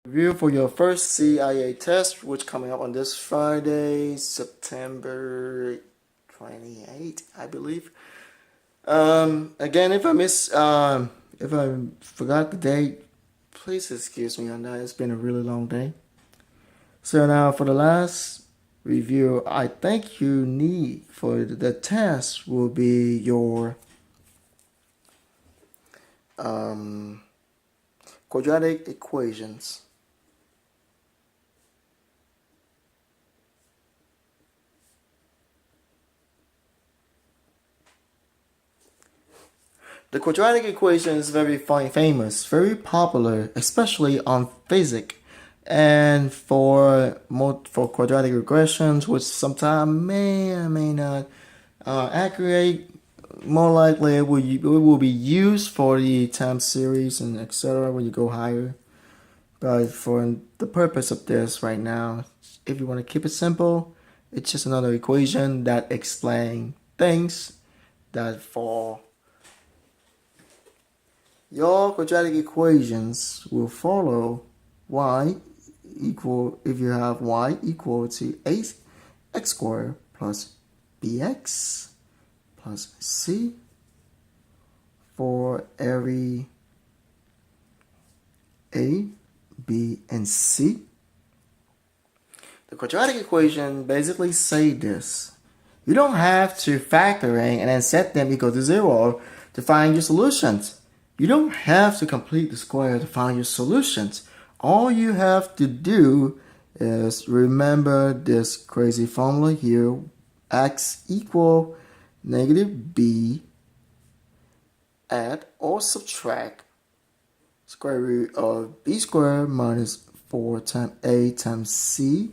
Review for your first CIA test, which coming up on this Friday, September 28th, I believe. Again, if I forgot the date, please excuse me on that. It's been a really long day. So now for the last review, I think you need for the test will be your quadratic equations. The quadratic equation is very famous, very popular, especially on physics, and for quadratic regressions, which sometimes may or may not accurate. More likely, it will be used for the time series and etc. when you go higher. But for the purpose of this right now, if you want to keep it simple, it's just another equation that explains things that for your quadratic equations will follow y equal, if you have y equal to x squared plus bx plus c for every a, b, and c. The quadratic equation basically say this. You don't have to factor in and then set them equal to 0 to find your solutions. You don't have to complete the square to find your solutions. All you have to do is remember this crazy formula here. X equal negative b, add or subtract square root of b squared minus 4 times a times c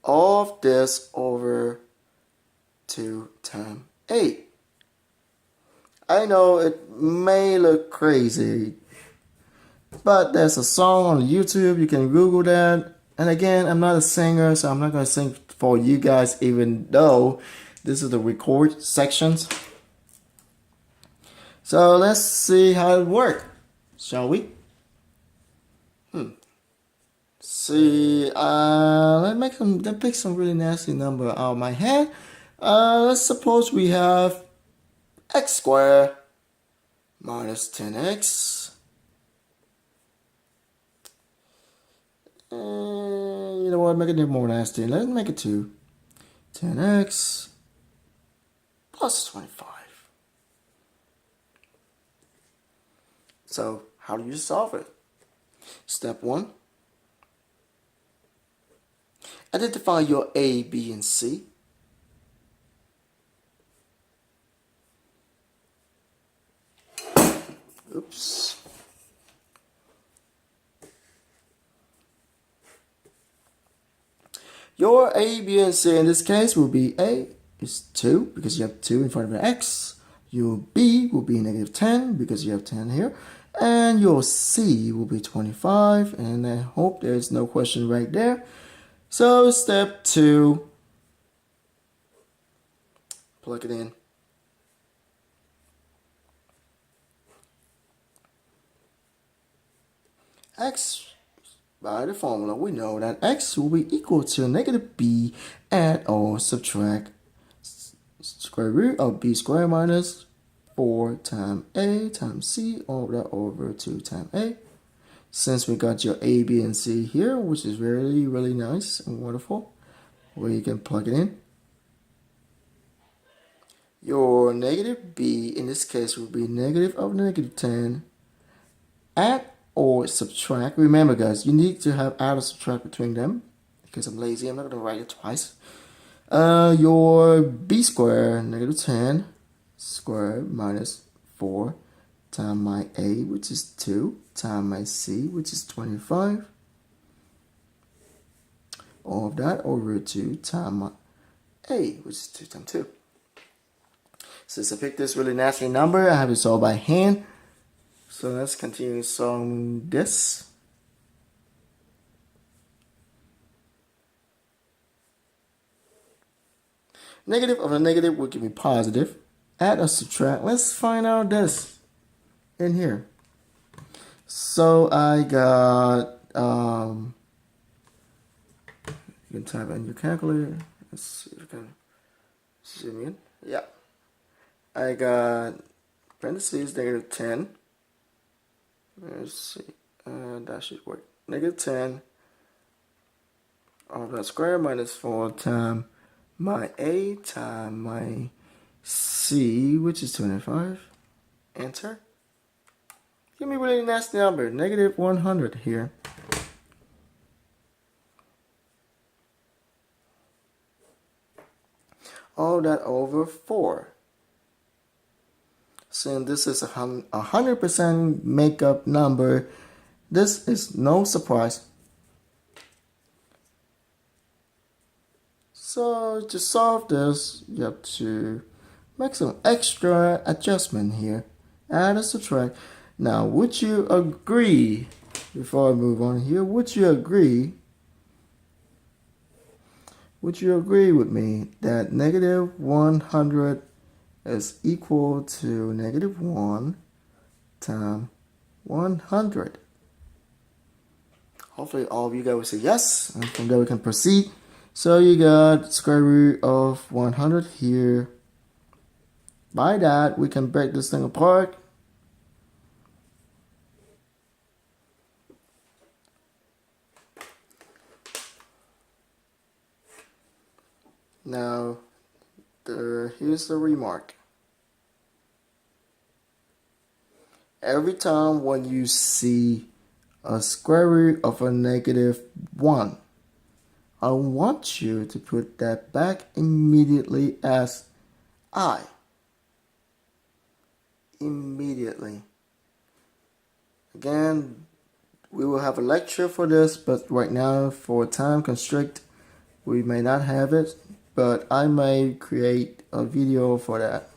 of this over 2 times a. I know it may look crazy, but there's a song on YouTube. You can Google that. And again, I'm not a singer, so I'm not going to sing for you guys, even though this is the record sections. So let's see how it works, shall we? See, let's pick some really nasty number out of my head. Let's suppose we have x squared minus 10x. And you know what? Make it more nasty. Let's make it 2. 10x plus 25. So, how do you solve it? Step 1. Identify your a, b, and c. Oops. Your a, b, and c in this case will be a is 2 because you have 2 in front of an x. Your b will be negative 10 because you have 10 here. And your c will be 25. And I hope there's no question right there. So step 2, plug it in. X, by the formula, we know that x will be equal to negative b, add or subtract square root of b squared minus 4 times a times c, all that over 2 times a. Since we got your a, b, and c here, which is really, really nice and wonderful, where you can plug it in. Your negative b in this case will be negative of negative 10. Add or subtract. Remember, guys, you need to have add or subtract between them. Because I'm lazy, I'm not going to write it twice. Your b squared, negative 10 squared minus 4 times my a, which is 2, times my c, which is 25. All of that over 2 times my a, which is 2 times 2. Since I picked this really nasty number, I have to solve by hand. So let's continue solving this. Negative of a negative will give me positive. Add or subtract. Let's find out this in here. So I got you can type in your calculator. Let's see if you can zoom in. Yeah, I got parentheses -10. Let's see, that should work. -10 of that square minus 4 times my A times my C, which is 25. Enter. Give me a really nice number, -100 here. All that over 4. Since this is a 100% makeup number, this is no surprise. So to solve this, you have to make some extra adjustment here. Add or subtract. Now, would you agree, before I move on here, would you agree with me that -100 is equal to -1 times 100? Hopefully all of you guys will say yes, and from there we can proceed. So you got square root of 100 here. By that, we can break this thing apart. Now, here's the remark. Every time when you see a square root of a -1, I want you to put that back immediately as I. Immediately. Again, we will have a lecture for this, but right now, for time constraint, we may not have it, but I may create a video for that.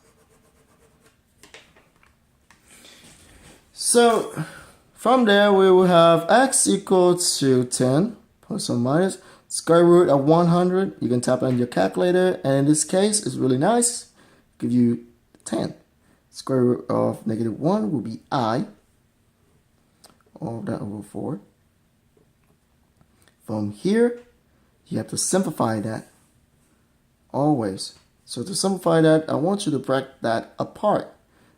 So, from there, we will have x equal to 10 plus or minus square root of 100. You can type in your calculator, and in this case, it's really nice. Give you 10. Square root of -1 will be I. All that over 4. From here, you have to simplify that. Always. So to simplify that, I want you to break that apart,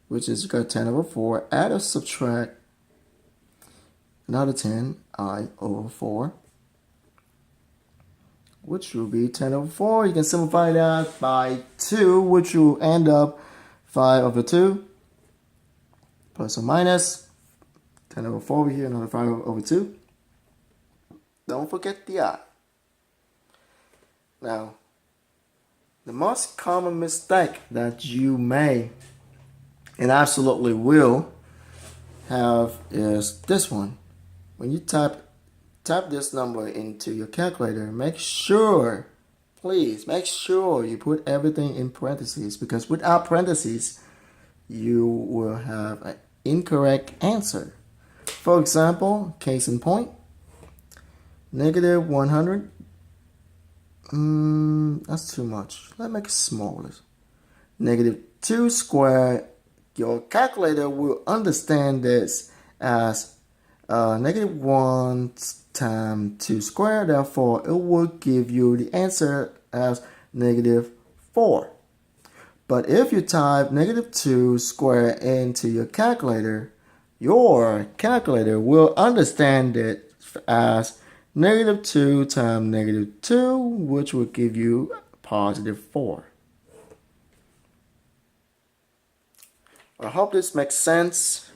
which is you got 10 over 4, add or subtract another 10, I over 4, which will be 10 over 4. You can simplify that by 2, which will end up 5 over 2, plus or minus 10 over 4 over here, another 5 over 2. Don't forget the I. Now, the most common mistake that you may and absolutely will have is this one. When you type this number into your calculator, make sure, please make sure you put everything in parentheses, because without parentheses, you will have an incorrect answer. For example, case in point, -100. That's too much. Let's make it smaller. -2 squared. Your calculator will understand this as -1 times 2 squared. Therefore, it will give you the answer as -4. But if you type -2 squared into your calculator will understand it as -2 times -2, which will give you +4. I hope this makes sense.